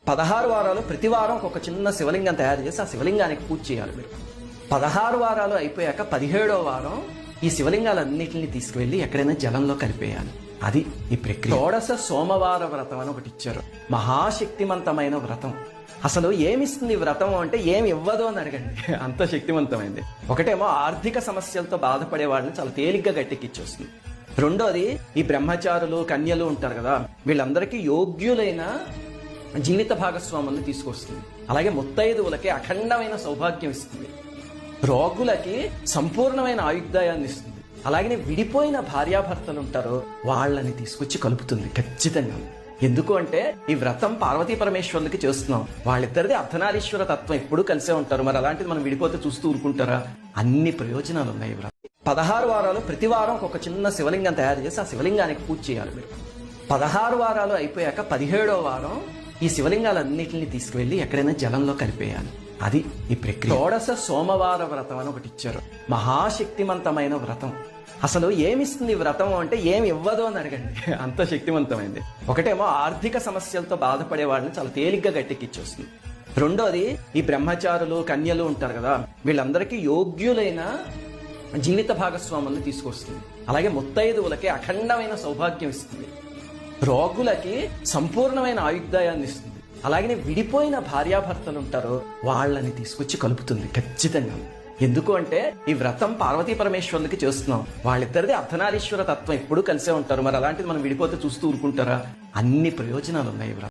16 వారాలు ప్రతి వారం ఒక చిన్న శివలింగం తయారు చేసి ఆ శివలింగానికి పూజ చేయాలి మీరు. 16 వారాలు అయిపోయాక 17వ వారం ఈ శివలింగాలన్నింటినీ తీసుకువెళ్ళి ఎక్కడైనా జలంలో కలిపేయాలి. అది ఈ ప్రక్రియ. షోడశ సోమవార వ్రతం అని ఒకటి ఇచ్చారు. మహాశక్తివంతమైన వ్రతం. అసలు ఏమిస్తుంది వ్రతం అంటే ఏమి ఇవ్వదు అని అడగండి, అంత శక్తివంతమైంది. ఒకటేమో ఆర్థిక సమస్యలతో బాధపడే వాళ్ళని చాలా తేలిగ్గా గట్టెక్కిచ్చేస్తుంది. రెండోది ఈ బ్రహ్మచారులు కన్యలు ఉంటారు కదా, వీళ్ళందరికీ యోగ్యులైన జీవిత భాగస్వాములను తీసుకొస్తుంది. అలాగే ముత్తైదువులకి అఖండమైన సౌభాగ్యం ఇస్తుంది. రోగులకి సంపూర్ణమైన ఆయుర్దాయాన్ని ఇస్తుంది. అలాగే విడిపోయిన భార్యాభర్తలు ఉంటారో వాళ్ళని తీసుకొచ్చి కలుపుతుంది ఖచ్చితంగా. ఎందుకు అంటే ఈ వ్రతం పార్వతీ పరమేశ్వరులకి చేస్తున్నాం. వాళ్ళిద్దరిది అర్ధనారీశ్వర తత్వం, ఎప్పుడూ కలిసే ఉంటారు. మరి అలాంటిది మనం విడిపోతే చూస్తూ ఊరుకుంటారా? అన్ని ప్రయోజనాలు ఉన్నాయి ఈ వ్రతం. 16 వారాలు ప్రతి వారం ఒక చిన్న శివలింగం తయారు చేసి ఆ శివలింగానికి పూజ చేయాలి మీరు. 16 వారాలు అయిపోయాక 17వ వారం ఈ శివలింగాలన్నింటినీ తీసుకువెళ్ళి ఎక్కడైనా జలంలో కలిపేయాలి. అది ఈ ప్రక్రియ. షోడశ సోమవార వ్రతం అని ఒకటి ఇచ్చారు. మహాశక్తివంతమైన వ్రతం. అసలు ఏమిస్తుంది వ్రతం అంటే ఏమి ఇవ్వదు అని అడగండి, అంత శక్తివంతమైంది. ఒకటేమో ఆర్థిక సమస్యలతో బాధపడే వాళ్ళని చాలా తేలిగ్గా గట్టెక్కిచ్చేస్తుంది. రెండోది ఈ బ్రహ్మచారులు కన్యలు ఉంటారు కదా, వీళ్ళందరికీ యోగ్యులైన జీవిత భాగస్వాములను తీసుకొస్తుంది. అలాగే ముత్తైదువులకి అఖండమైన సౌభాగ్యం ఇస్తుంది. రోగులకి సంపూర్ణమైన ఆయుర్దాయాన్ని ఇస్తుంది. అలాగే విడిపోయిన భార్యాభర్తలు ఉంటారో వాళ్ళని తీసుకొచ్చి కలుపుతుంది ఖచ్చితంగా. ఎందుకు అంటే ఈ వ్రతం పార్వతీ పరమేశ్వరులకి చేస్తున్నాం. వాళ్ళిద్దరిది అర్ధనారీశ్వర తత్వం, ఎప్పుడూ కలిసే ఉంటారు. మరి అలాంటిది మనం విడిపోతే చూస్తూ ఊరుకుంటారా? అన్ని ప్రయోజనాలు ఉన్నాయి ఈ వ్రతం.